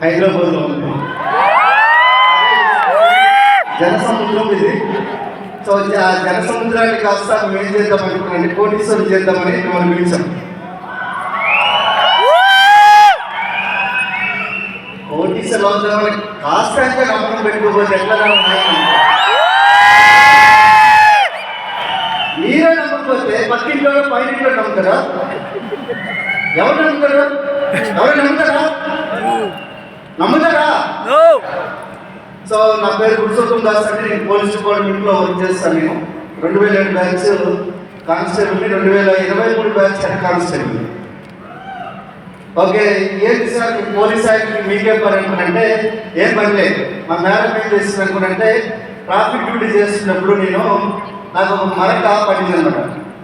హైదరాబాద్లో ఉంది. జనసముద్రం ఇది. సో ఆ జనసముద్రాన్ని కాస్త మేము ఏం చేద్దాం అనుకున్నాండి, కోటీశ్వరం చేద్దామని మనం పిలిచాం. కోటీశ్వరం అవుతామని కాస్త అంటే నమ్మకం పెట్టుకోకపోతే ఎట్లా మీరే నమ్మకపోతే పక్కింట్లో పైన నమ్ముతారా? ఎవరు నమ్ముతారు? ఎవరు నమ్ముతారా? నమ్ముతారా? సో నా పేరు పురుషోత్తం దాస్ అంటే నేను పోలీస్ డిపార్ట్మెంట్లో వర్క్ చేస్తాను. నేను 2007 బ్యాచ్ కానిస్టేబుల్ని, 2023 బ్యాచ్ హెడ్ కానిస్టేబుల్. ఓకే, ఏంటి సార్ పోలీస్ యాక్ట్కి మీకేం పని అనుకున్నంటే ఏం పని లేదు. మా మేడం ఏం చేస్తుంది అనుకున్నంటే ట్రాఫిక్ డ్యూటీ చేస్తున్నప్పుడు నాకు ఒక మరక పడింది అనమాట.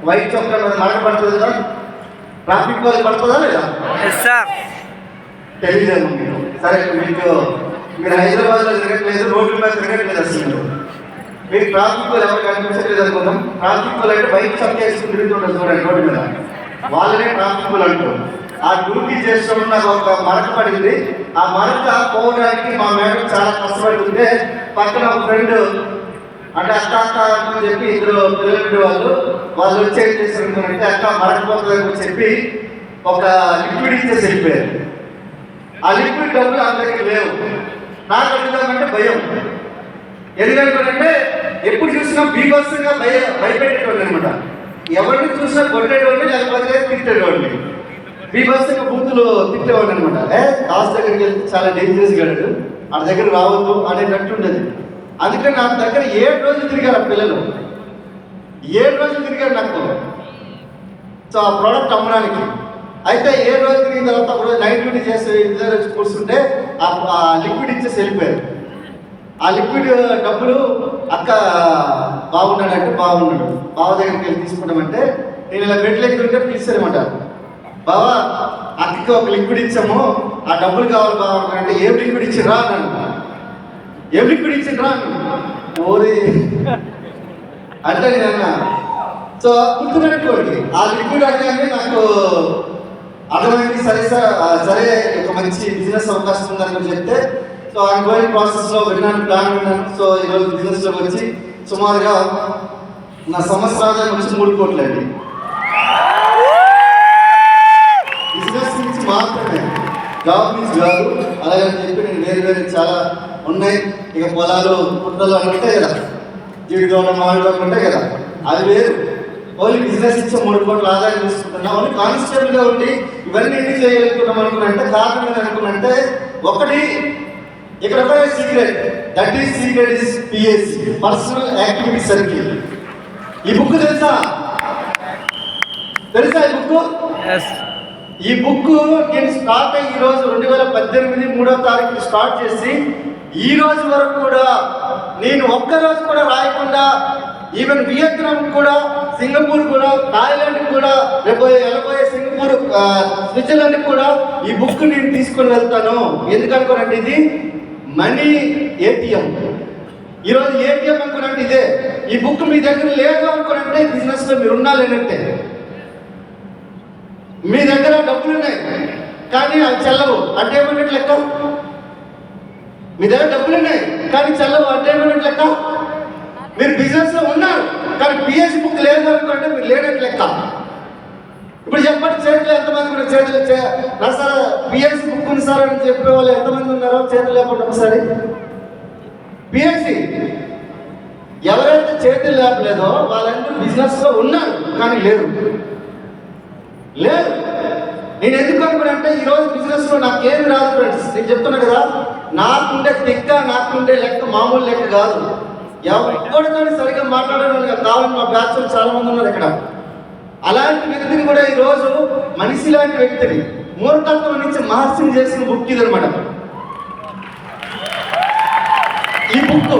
వైట్ చొక్కా మీద మరక పడుతుంది కదా, ట్రాఫిక్ వాళ్ళు పడుతుందా లేదా? తెలియదేమో మీరు. సరే, మీరు హైదరాబాద్లో తిరగట్లేదు, రోడ్ల మీద తిరగట్లేదు, అసలు మీకు ట్రాఫిక్ వాళ్ళు ఎవరు కనిపించట్లేదు అనుకుందాం. ట్రాఫిక్ వాళ్ళు అంటే బైక్ చొక్కా వేసుకుని తిరుగుతుంటారు చూడండి రోడ్డు మీద, వాళ్ళనే ట్రాఫిక్ వాళ్ళు అంటారు. ఆ డ్యూటీ చేసినప్పుడు నాకు ఒక మరక పడింది. ఆ మరక పోవడానికి మా మేడం చాలా కష్టపడుతుంటే పక్కన ఒక ఫ్రెండ్ అంటే అక్క అక్క అని చెప్పి ఇద్దరు పిల్లలు వాళ్ళు వచ్చి ఏం చేశారంటే అక్క మరకపోతుందని చెప్పి ఒక లిక్విడ్ ఇచ్చేసి వెళ్ళిపోయారు. ఆ లిక్విడ్ డబ్బులు అందరికీ లేవు. నాకు అడుగుదామంటే భయం. ఎందుకంటే ఎప్పుడు చూసినా బీభత్సంగా భయపెట్టేటోళ్ళు అనమాట. ఎవరిని చూసినా కొట్టేటోళ్ళు లేకపోతే తిట్టేటోళ్ళు. బీభత్సంగా బూతులు తిట్టేవాళ్ళు అనమాట. కాస్ దగ్గరికి వెళ్తే చాలా డేంజరస్ గాడు, ఆ దగ్గర రావద్దు అనేటట్టు ఉండేది. అందుకని నా దగ్గర 7 రోజులు తిరిగారు ఆ పిల్లలు, 7 రోజులు తిరిగారు నాకు. సో ఆ ప్రోడక్ట్ అమ్మడానికి. అయితే 7 రోజులు తిరిగిన తర్వాత ఒక రోజు నైట్ డ్యూటీ చేసి ఇంటి వచ్చి కూర్చుంటే ఆ లిక్విడ్ ఇచ్చేసి వెళ్ళిపోయారు. ఆ లిక్విడ్ డబ్బులు అక్క బాగున్నాడంటే బాగున్నాడు, బావ దగ్గరికి వెళ్ళి తీసుకుంటామంటే నేను ఇలా బెడ్లెక్కి ఉంటే పిలిచారన్నమాట. బావా అక్కకి ఒక లిక్విడ్ ఇచ్చాము, ఆ డబ్బులు కావాలి బావ అంటే ఏం లిక్విడ్ ఇచ్చిరా అన్నాను. ఏం లిక్విడ్ ఇచ్చిండ్రా ఓరి అంటే నేను. సో గుర్తుపెట్టుకోండి, ఆ లిక్విడ్ అనగానే నాకు అర్థమైంది. సరే ఒక మంచి బిజినెస్ అవకాశం ఉందని చెప్తే సో ఆన్గోయింగ్ ప్రాసెస్లో విన్నాను, ప్లాన్ విన్నాను. సో ఈరోజు బిజినెస్లోకి వచ్చి సుమారుగా నా సంవత్సర ఆదాయం వచ్చి 3 కోట్లు అండి. బిజినెస్ నుంచి మాత్రమే, జాబ్ నుంచి కాదు. అలాగని చెప్పి నేను వేరు చాలా ఉన్నాయి. ఇక పొలాలు పుట్టలు అని ఉంటాయి కదా, జీవితంలో మామిడి ఉంటాయి కదా, అది వేరు. ఓన్లీ బిజినెస్ ఇచ్చే 3 కోట్ల ఆదాయం తీసుకుంటున్నా. ఓన్లీ కానిస్టేబుల్గా ఉండి ఇవన్నీ ఎందుకు చేయగలుగుతున్నాం అనుకున్నంటే కారణం ఏది అనుకున్నంటే, ఒకటి ఇక్కడ ఒక secret, that is secret is PSC, personal activity circle. ఈ బుక్ తెలుసా? ఈ బుక్ నేను స్టార్ట్ అయ్యి ఈరోజు 2018 3వ తారీఖు స్టార్ట్ చేసి ఈ రోజు వరకు కూడా నేను ఒక్కరోజు కూడా రాయకుండా, ఈవెన్ వియత్నాం కూడా, సింగపూర్ కూడా, థాయిలాండ్ కూడా, వెళ్ళబోయే సింగపూర్, స్విట్జర్లాండ్ కూడా ఈ బుక్ నేను తీసుకొని వెళ్తాను. ఎందుకనుకోనంటే ఇది మనీ ఏటీఎం. ఈరోజు ఏటీఎం అనుకున్నట్టు ఇదే. ఈ బుక్ మీ దగ్గర లేదు అనుకోనంటే బిజినెస్లో మీరు ఉండాలనంటే. మీ దగ్గర డబ్బులు ఉన్నాయి కానీ అవి చెల్లవు అంటే ఏమన్నట్టు లెక్క. మీ దగ్గర డబ్బులు ఉన్నాయి కానీ చెల్లవు అంటే ఏమన్నట్టు లెక్క. మీరు బిజినెస్లో ఉన్నారు కానీ పిఎస్సి బుక్ లేదు అనుకుంటే మీరు లేనట్టు లెక్క. ఇప్పుడు చెప్పండి, చేతులు ఎంతమంది కూడా చేతులు నా సార్ పిఎస్సి బుక్ ఉంది సార్ అని చెప్పే వాళ్ళు ఎంతమంది ఉన్నారో చేతులు లేకుండా ఒకసారి. పిఎస్సి ఎవరైతే చేతులు లేపలేదో వాళ్ళందరూ బిజినెస్లో ఉన్నారు కానీ లేరు. నేను ఎందుకు అనుకున్నానంటే ఈరోజు బిజినెస్లో నాకేమి రాదు ఫ్రెండ్స్. నేను చెప్తున్నా కదా, నాకుండే తిక్క, నాకుండే లెక్క మామూలు లెక్క కాదు. ఎవరితో సరిగ్గా మాట్లాడడం కావాలని మా బ్యాచ్ చాలా మంది ఉన్నారు ఇక్కడ. అలాంటి వ్యక్తిని కూడా ఈరోజు మనిషి లాంటి వ్యక్తిని మూర్ఖత్వం నుంచి మహర్షిని చేసిన బుక్ ఇది అనమాట ఈ బుక్.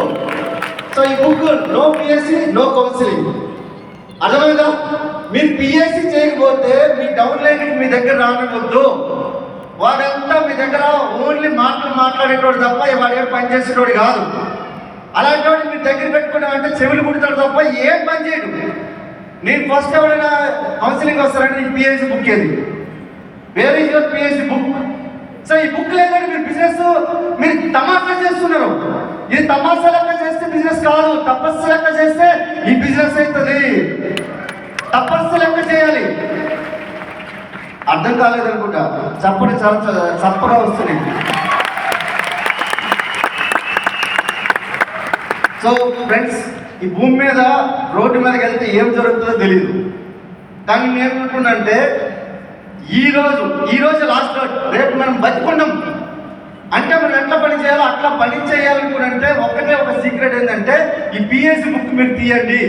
సో ఈ book no PSC no counselling. అర్థమైందా? మీరు పిఎస్సి చేయకపోతే మీ డౌన్ లైన్కి మీ దగ్గర రానివ్వద్దు. వాడంతా మీ దగ్గర ఓన్లీ మాట్లాడేటోడు తప్ప వాడు ఏం పని చేసేటోడు కాదు. అలాంటి వాడు మీ దగ్గర పెట్టుకున్నామంటే చెవులు కుడతాడు తప్ప ఏం పని చేయడు. నేను ఫస్ట్ ఎవరైనా కౌన్సిలింగ్ వస్తారంటే నేను పిఎస్సి బుక్ ఏది, where is your PSC book? So ఈ బుక్ లేదంటే మీరు బిజినెస్ మీరు తమాషా చేస్తున్నారు. ఇది తమాషా లెక్క చేస్తే బిజినెస్ కాదు, తపస్సు లెక్క చేస్తే ఈ బిజినెస్ అవుతుంది. తపస్సు లెక్క చేయాలి. అర్థం కాలేదనుకుంటా, చప్పటి చాలా చప్పగా వస్తున్నాయి. సో ఫ్రెండ్స్, ఈ భూమి మీద రోడ్డు మీదకి వెళ్తే ఏం జరుగుతుందో తెలియదు. కానీ నేను ఏమనుకున్నానంటే ఈ రోజు లాస్ట్ రోజు, రేపు మనం బతుకున్నాం అంటే మనం ఎట్లా పని చేయాలో అట్లా పని చేయాలనుకుంటే ఒక సీక్రెట్ ఏంటంటే ఈ పిఎస్సి బుక్ మీరు తీయండి.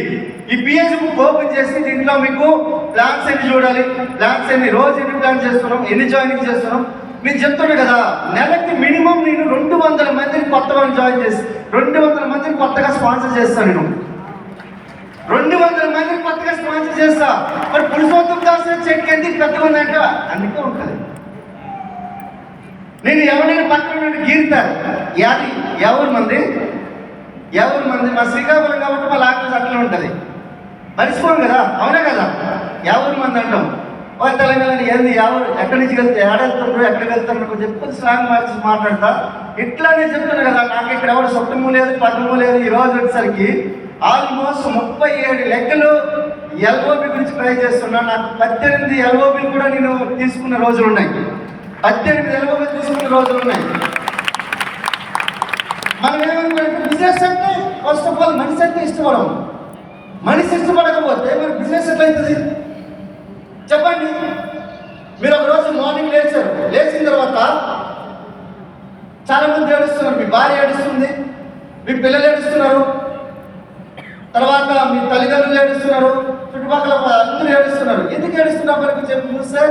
ఈ పిఎస్సి బుక్ ఓపెన్ చేసి దీంట్లో మీకు ప్లాన్స్ ఎన్ని చూడాలి, ప్లాన్స్ ఎన్ని, రోజు ఎన్ని ప్లాన్ చేస్తున్నాం, ఎన్ని జాయినింగ్ చేస్తున్నాం. నేను చెప్తున్నా కదా, నెలకి మినిమం నేను 200 మందిని కొత్త వాళ్ళని జాయిన్ చేసి 200 మందిని కొత్తగా స్పాన్సర్ చేస్తాను. నేను 200 మందిని కొత్తగా స్పాన్సర్ చేస్తా. మరి పురుషోత్తం దాస్ చెక్ ఎందుకు పెద్దగా ఉందంటే అందుకే ఉంటుంది. నేను ఎవరైనా పక్కన గీరుతారు, ఎవరి మంది మా శ్రీకాకుళం కాబట్టి మా లాంగ్వేజ్ అట్లా ఉంటుంది. మర్చిపోం కదా, అవునా కదా? ఎవరి మంది అంటాం. తెలంగాణ ఏంది ఎవరు ఎక్కడి నుంచి వెళ్తే ఏడెళ్తారు, ఎక్కడికి వెళ్తారు చెప్పి స్లాంగ్ మార్చి మాట్లాడతా. ఇట్లానే చెప్తున్నా కదా, నాకు ఇక్కడ ఎవరు సొట్టము లేదు, పట్టము లేదు. ఈ రోజు వచ్చేసరికి ఆల్మోస్ట్ 37 లెక్కలు ఎల్ఓబి గురించి ట్రై చేస్తున్నా. నాకు 18 ఎల్ఓబిలు కూడా నేను తీసుకున్న రోజులు ఉన్నాయి. 18 ఎల్ఓబిలు తీసుకున్న రోజులు ఉన్నాయి. మనం ఏమనుకుంటే బిజినెస్ అంటే ఫస్ట్ ఆఫ్ ఆల్ మనిషి అంటే ఇష్టపడం. మనిషి ఇష్టపడకపోతే మరి బిజినెస్ ఎట్లయితుంది చెప్పండి. మీరు ఒక రోజు మార్నింగ్ లేచారు, లేచిన తర్వాత చాలా మంది ఏడుస్తున్నారు. మీ భార్య ఏడుస్తుంది, మీ పిల్లలు ఏడుస్తున్నారు, తర్వాత మీ తల్లిదండ్రులు ఏడుస్తున్నారు, చుట్టుపక్కల అందరూ ఏడుస్తున్నారు. ఎందుకు ఏడుస్తున్నారు మనకు చెప్పి చూస్తే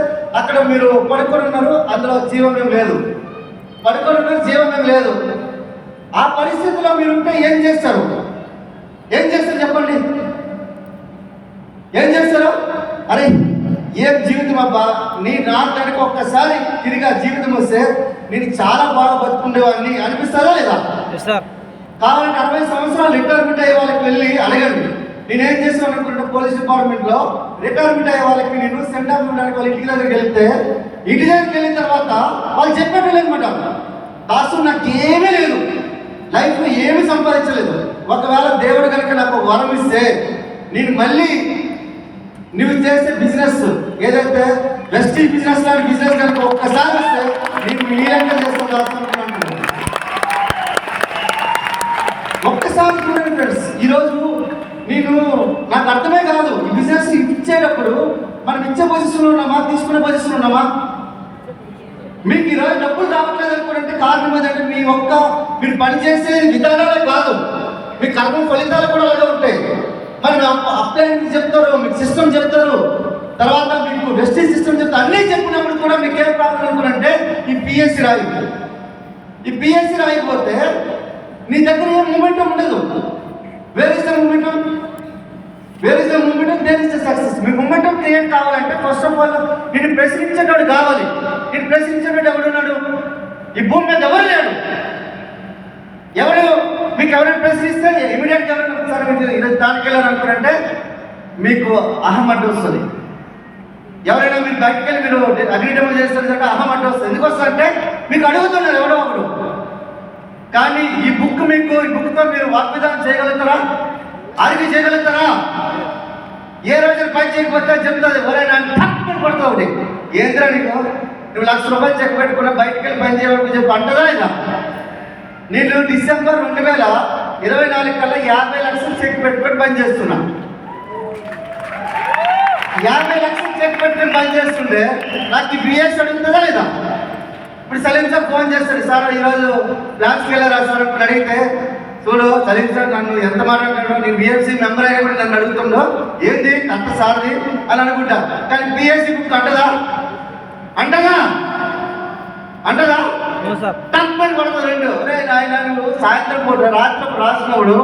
అక్కడ మీరు పడుకొని ఉన్నారు, అందులో జీవనం లేదు. పడుకొని ఉన్నారు, జీవనం లేదు. ఆ పరిస్థితిలో మీరుంటే ఏం చేస్తారు చెప్పండి? ఏం చేస్తారు? అరే ఏం జీవితం అబ్బా, నీ నాటడానికి ఒక్కసారి తిరిగి ఆ జీవితం వస్తే నేను చాలా బాగా బతుకుండేవాడిని అనిపిస్తారా లేదా? కావాలంటే 60 సంవత్సరాలు రిటైర్మెంట్ అయ్యే వాళ్ళకి వెళ్ళి అడగండి. నేనేం చేస్తాను అనుకుంటే పోలీస్ డిపార్ట్మెంట్లో రిటైర్మెంట్ అయ్యే వాళ్ళకి నేను సెండ్ ఆఫ్ ఉండడానికి వాళ్ళ ఇంటి దగ్గరికి వెళ్తే, ఇంటి దగ్గరికి వెళ్ళిన తర్వాత వాళ్ళు చెప్పేటప్పుడు అనమాట, దాసు నాకేమీ లేదు, లైఫ్లో ఏమీ సంపాదించలేదు. ఒకవేళ దేవుడు కనుక నాకు వరం ఇస్తే నేను మళ్ళీ నువ్వు చేసే బిజినెస్ ఏదైతే వెస్ట్ బిజినెస్ లాంటి బిజినెస్ కనుక ఒక్కసారి వస్తే నేను మీరంగా చేసుకుంటాను. ఒక్కసారి చూడండి ఫ్రెండ్స్, ఈరోజు నాకు అర్థమే కాదు, ఈ బిజినెస్ ఇచ్చేటప్పుడు మనం ఇచ్చే పొజిషన్లో ఉన్నామా, తీసుకునే పొజిషన్లో ఉన్నామా? మీకు ఈరోజు డబ్బులు రావట్లేదు అనుకోండి, కారణం ఏంటంటే మీరు పనిచేసే విధానాలే కాదు, మీ కర్మ ఫలితాలు కూడా అలాగే ఉంటాయి. మరి అప్లైన్ చెప్తారు, మీకు సిస్టమ్ చెప్తారు, తర్వాత మీకు వెస్టేజ్ సిస్టమ్ చెప్తారు. అన్నీ చెప్పినప్పుడు కూడా మీకు ఏం ప్రాబ్లం అనుకున్నంటే ఈ పిఎస్సి రాయదు. ఈ పిఎస్సి రాయకపోతే నీ దగ్గర ఏం మూమెంటం ఉండదు. Where is the momentum? There is the success. మీ మూమెంటం క్రియేట్ కావాలంటే ఫస్ట్ ఆఫ్ ఆల్ నేను ప్రశ్నించేవాడు కావాలి. నేను ప్రశ్నించేవాడు ఎవడున్నాడు? ఈ భూమి మీద ఎవరు లేడు. మీకు ఎవరైనా ప్రశ్నిస్తే ఇమీడియట్గా ఎవరైనా ఈరోజు దానికి వెళ్ళారనుకుంటే మీకు అహం అడ్డు వస్తుంది. ఎవరైనా మీరు బయటకు వెళ్ళి మీరు అగ్రిడెంట్ చేస్తారంటే అహం అడ్డు వస్తుంది. ఎందుకు వస్తుందంటే మీకు అడుగుతున్నారు ఎవడో ఒకడు. కానీ ఈ బుక్తో మీరు వాగ్విధానం చేయగలుగుతారా? అడిగి చేయగలుగుతారా? ఏ రోజు పని చేయకపోతే చెప్తుంది ఎవరైనా తప్పని పడుతుంది ఒకటి. ఏంద్రా నువ్వు 1,00,000 రూపాయలు చెక్ పెట్టుకున్నా బయటకు వెళ్ళి పని చేయడానికి చెప్పి అంటదా ఇలా? నేను డిసెంబర్ 2024 కల్లా 50 లక్షలు చెక్ పెట్టుకొని పని చేస్తున్నా. 50 లక్షలు చెక్ పెట్టుకొని పని చేస్తుంటే నాకు ఈ బిఎస్ అడుగుతుందా లేదా? ఇప్పుడు సలీం సార్ ఫోన్ చేస్తాడు, సార్ ఈరోజు లాస్ట్కి వెళ్ళారా సార్ ఇప్పుడు అడిగితే, చూడు సలీం సార్ నన్ను ఎంత మాట్లాడాడో, నేను బిఎస్సి మెంబర్ అయినా కూడా నన్ను అడుగుతుండో ఏంది అంత సార్ది అని అనుకుంటా. కానీ బిఎస్సి బుక్ అంటదా? తప్పని పడుతుంది రెండు. ఆయన నువ్వు సాయంత్రం పూట రాత్రి రాసినప్పుడు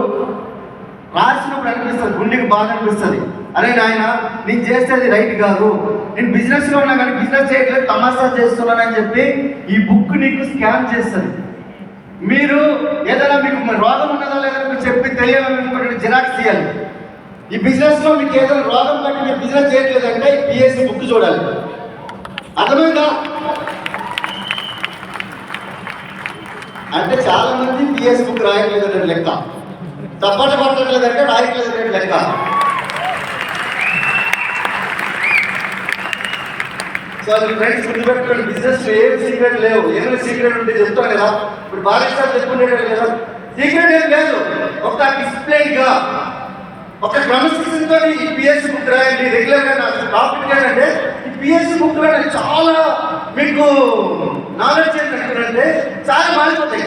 అనిపిస్తుంది, గుండెకి బాధ అనిపిస్తుంది. అరే నాయన నేను చేసేది రైట్ కాదు, నేను బిజినెస్లో ఉన్నా కానీ బిజినెస్ చేయట్లేదు, తమాషా చేస్తున్నానని చెప్పి ఈ బుక్ నీకు స్కాన్ చేస్తుంది. మీరు ఏదైనా మీకు రోగం ఉన్నదా లేదా మీరు చెప్పి తెలియాలనుకుంటే జిరాక్స్ తీయాలి. ఈ బిజినెస్లో మీకు ఏదైనా రోగం బట్టి మీరు బిజినెస్ చేయట్లేదంటే ఈ పిఎస్సి బుక్ చూడాలి. అర్థమైందా? అంటే చాలా మంది పిఎస్ బుక్ రాయట్లేదంటే లెక్క, తప్పట పట్టట్లేదంటే రాయట్లేదంటే లెక్క. సో అది ఫ్రెండ్స్ గుర్తుపెట్టుకోండి, బిజినెస్ ఏం సీక్రెట్ లేవు. ఏమైనా సీక్రెట్ ఉంటే చెప్తాను కదా, ఇప్పుడు భారత్ సార్ చెప్పుకునేటప్పుడు కదా, సీక్రెట్ ఏం లేదు. ఒక డిసిప్లైన్ గా, ఒక క్రమశిక్షణతో ఈ పిఎస్ బుక్ రాయండి. రెగ్యులర్ గా నాకు టాపిక్ ఏంటంటే ఈ పిఎస్ బుక్ లో చాలా మీకు నాలెడ్జ్ ఏంటంటే చాలా మారిపోతాయి.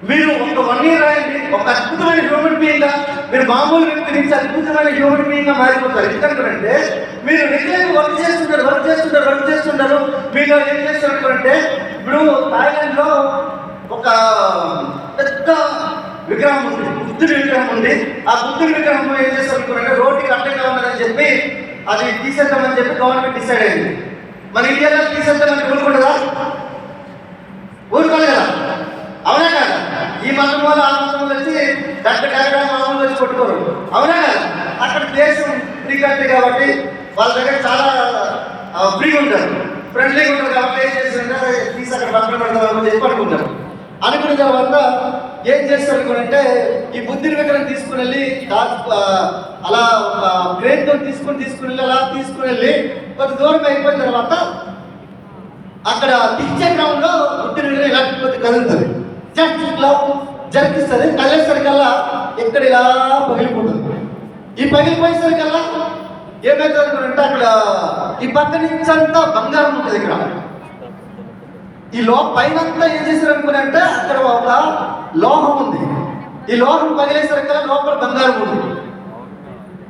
మీరు ఒక 1 year రాయండి, ఒక అద్భుతమైన హ్యూమన్ బీయింగ్ గా, మీరు మామూలు వ్యక్తి నుంచి అద్భుతమైన హ్యూమన్ బీయింగ్ గా మారిపోతారు. ఎందుకంటే మీరు రెగ్యులర్ వర్క్ చేస్తుంటారు. మీరు ఏం చేస్తారంటే, ఇప్పుడు థాయిలాండ్ లో ఒక పెద్ద విగ్రహం ఉంది, బుద్ధుడి విగ్రహం ఉంది. ఆ బుద్ధుడి విగ్రహం ఏం చేస్తారంటే రోడ్డుకి అడ్డంగా ఉన్నదని చెప్పి అది తీసేద్దామని చెప్పి గవర్నమెంట్ డిసైడ్ అయింది. మన ఇండియాలో తీసేద్దామని ఊరుకుంటుందా? ఊరుకోలేదు కదా, అవునా కదా? ఈ మతం వాళ్ళు ఆ మతం వచ్చి మామూలు వచ్చి కొట్టుకోరు, అవునా కదా? అక్కడ దేశం ఫ్రీ కంట్రీ కాబట్టి వాళ్ళ దగ్గర చాలా ఫ్రీగా ఉంటారు, ఫ్రెండ్లీగా ఉంటారు. కాబట్టి ఏం చేస్తుంటే తీసి అక్కడ పక్కన పెడతామని చెప్పి అనుకుంటారు. అనుకున్న తర్వాత ఏం చేస్తారు అంటే ఈ బుద్ధిని విగ్రహం తీసుకుని వెళ్ళి అలా ఒక క్రేన్తో తీసుకుని వెళ్ళి అలా తీసుకుని వెళ్ళి కొంత దూరం అయిపోయిన తర్వాత అక్కడ దిచ్చే గ్రౌండ్ లో బుద్ధిని విగ్రహం ఇలా కదులుతుంది. జస్ట్ ఇట్లా జరిపిస్తుంది. కదిలేసరికల్లా ఇక్కడ ఇలా పగిలిపోతుంది. ఈ పగిలిపోయేసరికల్లా ఏమవుతుంది అంటే అక్కడ ఈ పక్క నుంచి అంతా బంగారం ఉంటుంది. ఇక్కడ ఈ పైన ఏం చేశారు అనుకున్నంటే అక్కడ ఒక లోహం ఉంది. ఈ లోహం పగిలేసరికల్లా లోపల బంగారం ఉంది.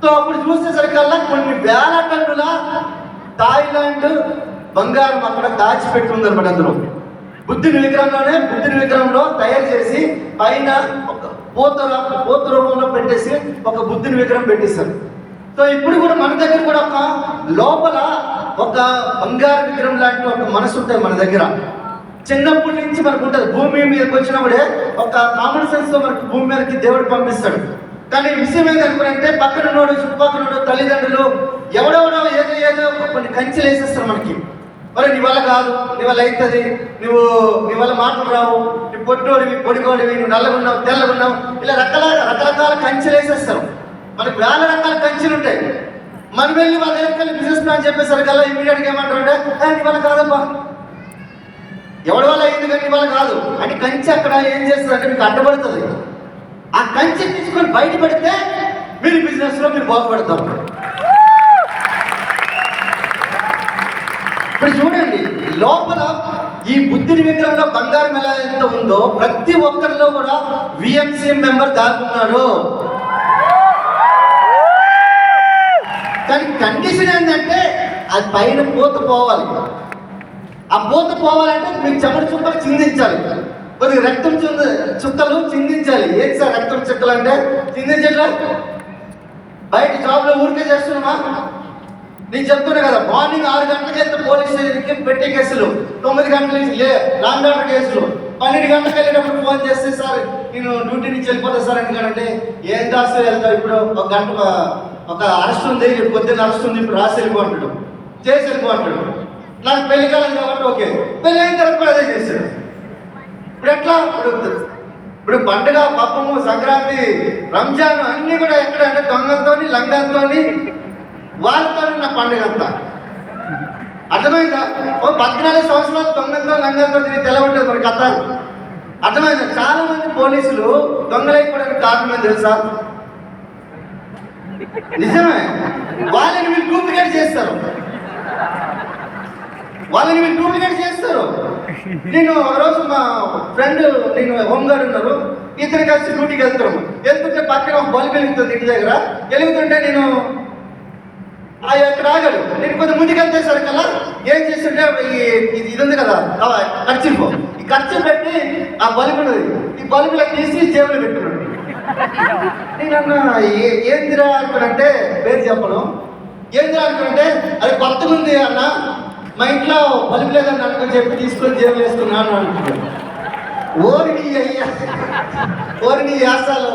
సో అప్పుడు చూసేసరికల్లా కొన్ని వేల టన్నుల థాయిలాండ్ బంగారం అక్కడ దాచిపెట్టుంది అనమాట. అందులో బుద్ధుని విగ్రహంలో తయారు చేసి పైన ఒక పోత రూపంలో పెట్టేసి ఒక బుద్ధుని విగ్రహం పెట్టేశారు. సో ఇప్పుడు కూడా మన దగ్గర కూడా ఒక లోపల ఒక బంగారు విగ్రహం లాంటి ఒక మనసు ఉంటుంది మన దగ్గర. చిన్నప్పటి నుంచి మనకు ఉంటుంది. భూమి మీదకి వచ్చినప్పుడే ఒక కామన్ సెన్స్ తో మనకు భూమి మీదకి దేవుడు పంపిస్తాడు. కానీ విషయం ఏంటనుకుంటే పక్కన ఉన్నోడు, చుట్టుపక్కల ఉన్నోడు, తల్లిదండ్రులు ఎవడెవడో ఏదో కొన్ని కంచెలు వేసేస్తారు మనకి. మరి నీ వల్ల కాదు, నీ వల్ల అవుతుంది, నీ వల్ల మాటలు రావు, నీ పొట్టోడివి, పొడిగోడివి, నువ్వు నల్లగున్నావు, తెల్లగున్నావు, ఇలా రకరకాల కంచెలు వేసేస్తారు. మనకు వేల రకాల కంచెలు ఉంటాయి. మనం వెళ్ళి వాళ్ళ దగ్గరికి బిజినెస్ ప్లాన్ చెప్పేసరికల్లా ఇమీడియట్గా ఏమంటారు అంటే నీ వల్ల కాదబ్బా, ఎవడి వల్ల అయింది కానీ నీ వల్ల కాదు అంటే కంచె అక్కడ ఏం చేస్తుంది అంటే మీకు అడ్డపడుతుంది. ఆ కంచె తీసుకొని బయట పెడితే మీరు బిజినెస్ లో మీరు బాగుపడతారు. ఇప్పుడు చూడండి, లోపల ఈ బుద్ధుని విగ్రహంలో బంగారం ఎలా ఎంత ఉందో ప్రతి ఒక్కరిలో కూడా విఎంసీ మెంబర్ దాక్కున్నాడు. కానీ కండిషన్ ఏంటంటే అది పైన పూత పోవాలి. ఆ పూత పోవాలంటే మీకు చెమట చుక్కలు చిందించాలి, కొద్దిగా రక్తం చుక్కలు చిందించాలి. ఏంటి సార్ రక్తం చుక్కలు అంటే చిందించట్లా? బయట జాబ్లో ఊరికే చేస్తున్నామా? నేను చెప్తున్నా కదా, మార్నింగ్ 6 గంటలకి వెళ్తే పోలీస్ స్టేషన్కి పెట్టే కేసులు, 9 గంటల నుంచి లాంగ్ ఆర్డర్ కేసులు, 12 గంటలకు వెళ్ళేటప్పుడు ఫోన్ చేస్తే సార్ నేను డ్యూటీ నుంచి వెళ్ళిపోతా సార్ ఎందుకంటే ఏం రాసి వెళ్తావు, ఇప్పుడు ఒక గంట ఒక అరెస్ట్ ఉంది, పొద్దున్న అరెస్ట్ ఉంది, ఇప్పుడు రాసి వెళ్ళిపోంటాడు, చేసి వెళ్ళిపోంటాడు. నాకు పెళ్లి కాలం కాబట్టి ఓకే, పెళ్ళి అయిన తర్వాత కూడా అదే చేశాడు. ఇప్పుడు ఎట్లా? ఇప్పుడు పండుగ, పప్పము, సంక్రాంతి, రంజాన్ అన్నీ కూడా ఎక్కడ అంటే దొంగలతో, లంగంతో, వాళ్ళతో నా పండుగ అంతా. అర్థమైందా? 14 సంవత్సరాలు దొంగలతో, లంగంతో తిరిగి తెలవట్లేదు మరి కథ. అర్థమైందా? చాలా మంది పోలీసులు దొంగలైపోవడానికి కారణం తెలుసా? నిజమే. వాళ్ళని వీళ్ళు డూప్లికేట్ చేస్తారు. నేను ఒకరోజు మా ఫ్రెండ్, నేను హోంగార్డ్ ఉన్నారు, ఇద్దరు కలిసి డ్యూటీకి వెళ్తున్నాము. వెళ్తుంటే పక్కన ఒక బల్బు వెలుగుతుంది ఇంటి దగ్గర. వెలుగుతుంటే నేను అక్కడ ఆగాడు. నేను కొంచెం ముందుకు వెళ్తేసరికల్లా ఏం చేస్తుంటే ఇది ఉంది కదా ఖర్చు, ఈ ఖర్చు పెట్టి ఆ బల్బు ఉన్నది, ఈ బల్బులో తీసి జేబులో పెట్టుకున్నాడు. నేనన్నా ఏందిరా అనుకున్నంటే, పేరు చెప్పను, ఏందిరా అనుకున్నంటే అది కొత్తగా ఉంది అన్న, మా ఇంట్లో బల్బు లేదని అనుకుని చెప్పి తీసుకొని జేబులు వేసుకున్నాను అనుకున్నాను. ఓరిని యాసాలు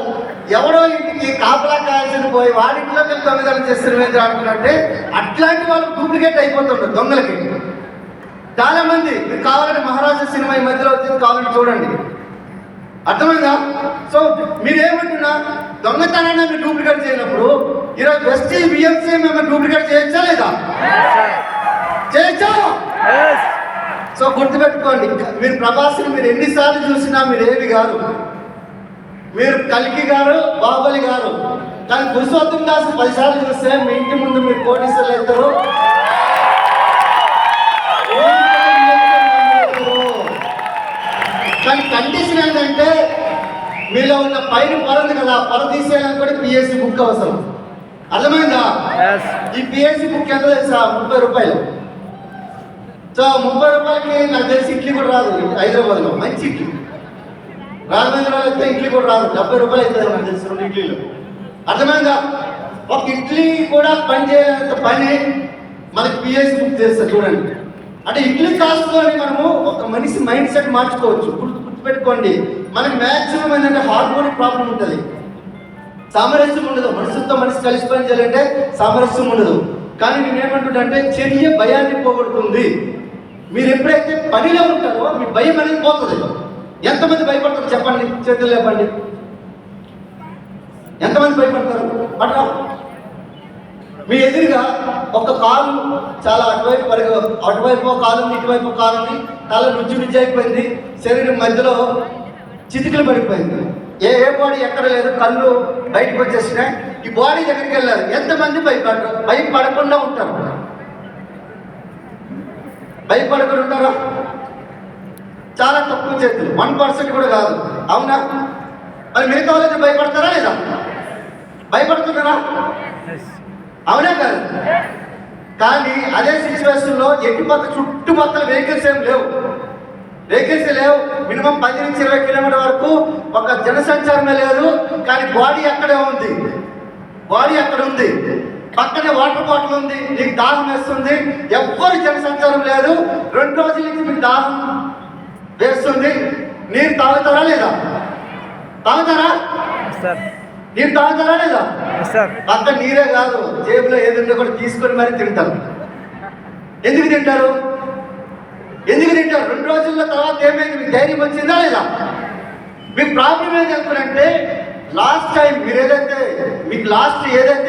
ఎవడో ఇంటికి కాపలా కాల్సిన పోయి వాడింట్లోకి వెళ్ళి దొంగతనం చేస్తున్నారు అనుకున్నట్టే అట్లాంటి వాళ్ళు డూప్లికేట్ అయిపోతుంటారు దొంగలకి. చాలా మంది మీరు కావాలంటే మహారాజా సినిమా ఈ మధ్యలో వచ్చింది, కావాలంటే చూడండి, అర్థమైందా? సో మీరు ఏమంటున్నా దొంగతనాన్ని మీరు డూప్లికేట్ చేయనప్పుడు ఈరోజు వెస్టీజ్ బిఎంసీ మేము డూప్లికేట్ చేయొచ్చా లేదా? చేయొచ్చా? సో గుర్తుపెట్టుకోండి, మీరు ప్రభాస్ని మీరు ఎన్నిసార్లు చూసినా మీరు ఏవి గారు, మీరు కల్కి గారు, బాహుబలి గారు. కానీ పురుషోత్తం దాస్ 10 సార్లు చూస్తే మీ ఇంటి ముందు మీరు కోటీశ్వర్లు అవుతారు. కానీ కండిషన్ ఏంటంటే మీలో ఉన్న పైన పొర ఉంది కదా, పొర తీసేయాలని కూడా పిఎస్సి బుక్ అవసరం. అర్థమైందా? ఈ పిఎస్సి బుక్ ఎంత తెలుసా? 30 రూపాయలు. సో 30 రూపాయలకి నాకు తెలిసి ఇడ్లీ కూడా రాదు హైదరాబాద్లో, మంచి ఇడ్లీ. రాఘవేంద్రరావు అయితే ఇడ్లీ కూడా రాదు, 70 రూపాయలు అవుతుంది నాకు తెలిసి 2 ఇడ్లీలు. అర్థమైందా? ఒక ఇడ్లీ కూడా పని చేయలేనంత పని మనకి పిఎస్సి బుక్ చేస్తారు. చూడండి, అంటే ఇడ్లీ కాసుకొని మనము ఒక మనిషి మైండ్ సెట్ మార్చుకోవచ్చు. గుర్తుపెట్టుకోండి, మనకి మ్యాక్సిమం ఏంటంటే హార్మోనిక్ ప్రాబ్లం ఉంటుంది, సామరస్యం ఉండదు. మనుషులతో మనిషి కలిసి పని చేయాలంటే సామరస్యం ఉండదు. కానీ నేనేమంటుంటే చర్య భయాన్ని పోగొడుతుంది. మీరు ఎప్పుడైతే పనిలో ఉంటారో మీ భయం అనేది పోతుంది. ఎంతమంది భయపడతారు చెప్పండి, చేతులు లేపండి. ఎంతమంది భయపడతారు? పట్ల మీ ఎదురుగా ఒక కాలు చాలా అటువైపు కాలు ఉంది, ఇటువైపు కాలు ఉంది, తల రుచి అయిపోయింది, శరీరం మధ్యలో చితికలు పడిపోయింది, ఏ బాడీ ఎక్కడ లేదు, కళ్ళు బయటకు వచ్చేసినాయి. ఈ బాడీ దగ్గరికి వెళ్ళారు. ఎంతమంది భయపడకుండా ఉంటారు? భయపడకుండా ఉంటారా? చాలా తక్కువ చేతులు, 1% కూడా కాదు. అవునా? మరి మిగతా వాళ్ళైతే భయపడతారా లేదా? భయపడుతున్నారా? అవునా కాదు? కానీ అదే సిచ్యువేషన్లో చుట్టుపక్కల వెహికల్స్ ఏం లేవు, మినిమం 10 నుంచి 20 కిలోమీటర్ వరకు ఒక జనసంచారమే లేదు. కానీ బాడీ అక్కడే ఉంది, పక్కనే వాటర్ బాటిల్ ఉంది, నీకు దాహం వేస్తుంది, ఎవ్వరు జనసంచారం లేదు, 2 రోజుల నుంచి మీకు దాహం వేస్తుంది. నీరు తాగుతారా లేదా? నీరు తాగుతారా లేదా? పక్క నీరే కాదు, జేబులో ఏదైనా కూడా తీసుకొని మరీ తింటారు. ఎందుకు తింటారు? 2 రోజుల తర్వాత ఏమైంది? మీకు ధైర్యం వచ్చిందా లేదా? మీకు ప్రాబ్లం ఏం చెప్తారంటే లాస్ట్ టైం మీకు ఏదైతే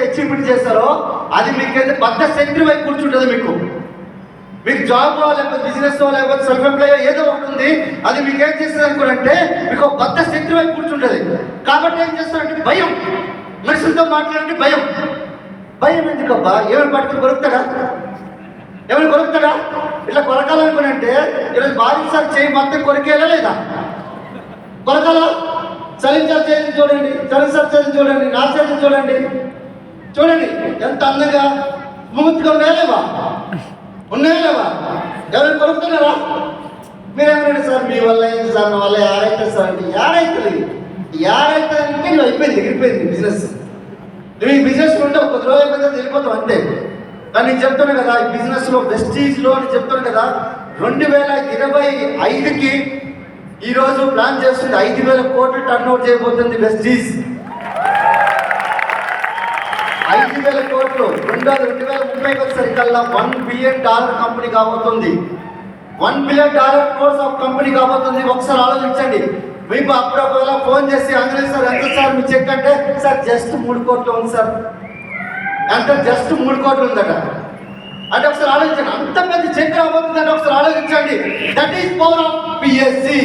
అచీవ్మెంట్ చేస్తారో అది మీకు అయితే బద్ద శక్తి వైపు కూర్చుంటుంది. మీకు జాబ్ లేకపోతే బిజినెస్ లేకపోతే సెల్ఫ్ ఎంప్లాయ్ ఏదో ఒకటి ఉంది, అది మీకు ఏం చేస్తుంది అనుకోనంటే మీకు ఒక బద్ద శక్తి వైపు కూర్చుంటుంది. కాబట్టి ఏం చేస్తారంటే భయం, మనుషులతో మాట్లాడంటే భయం ఎందుకబ్బా? ఏమైనా పట్టుకుని కొరుకుతాడా? ఇట్లా కొరకాలనుకునంటే ఈరోజు బాధిస్తారు చేయి మొత్తం కొరికేలా లేదా? కొరకాలా? చలించాలి చేతి చూడండి, చూడండి, నా చేతి చూడండి ఎంత అందంగా స్మూత్గా ఉన్నాయా లేవా? ఎవరైనా కొరుకుతున్నారా? మీరేమన్నా సార్ మీ వల్ల ఏంటి సార్, నా వల్ల ఏడైతే సార్ అంటే ఏడైతే అంటే నువ్వు ఎగిరిపోయింది బిజినెస్. నువ్వు ఈ బిజినెస్ ఉంటే ఒక రోజు అయిపోతే వెళ్ళిపోతావు అంతే. కానీ నేను చెప్తాను కదా, ఈ బిజినెస్లో వెస్టీజ్లో అని చెప్తాను కదా, 2025కి ఈరోజు ప్లాన్ చేస్తుంది 5,000 కోట్లు టర్న్ అవుట్ చేయబోతుంది వెస్టీజ్. 5,000 కోట్లు 2030 వచ్చేసరికల్లా $1 బిలియన్ కంపెనీ కాబోతుంది. $1 బిలియన్ కోర్స్ ఆఫ్ కంపెనీ కాబోతుంది. ఒకసారి ఆలోచించండి. మీకు అప్పుడు ఒకవేళ ఫోన్ చేసి ఆంజనేయ సార్ ఎంత సార్ మీ చెక్ అంటే, సార్ జస్ట్ 3 కోట్లు ఉంది సార్ అంటే, జస్ట్ 3 కోట్లు ఉందట అంటే ఒకసారి ఆలోచించండి. అంత పెద్ద చెక్ రాబోతుందంటే ఒకసారి ఆలోచించండి. That is power of PSC.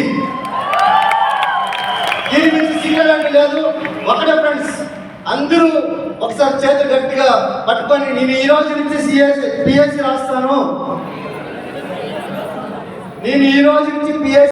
దీని నుంచి సీక్రెట్ అంటే లేదు. ఒకటే ఫ్రెండ్స్, అందరూ ఒకసారి చేతులు గట్టిగా పట్టుకొని నేను ఈ రోజు నుంచి పిఎస్సి రాస్తాను, నేను ఈ రోజు నుంచి పిఎస్సి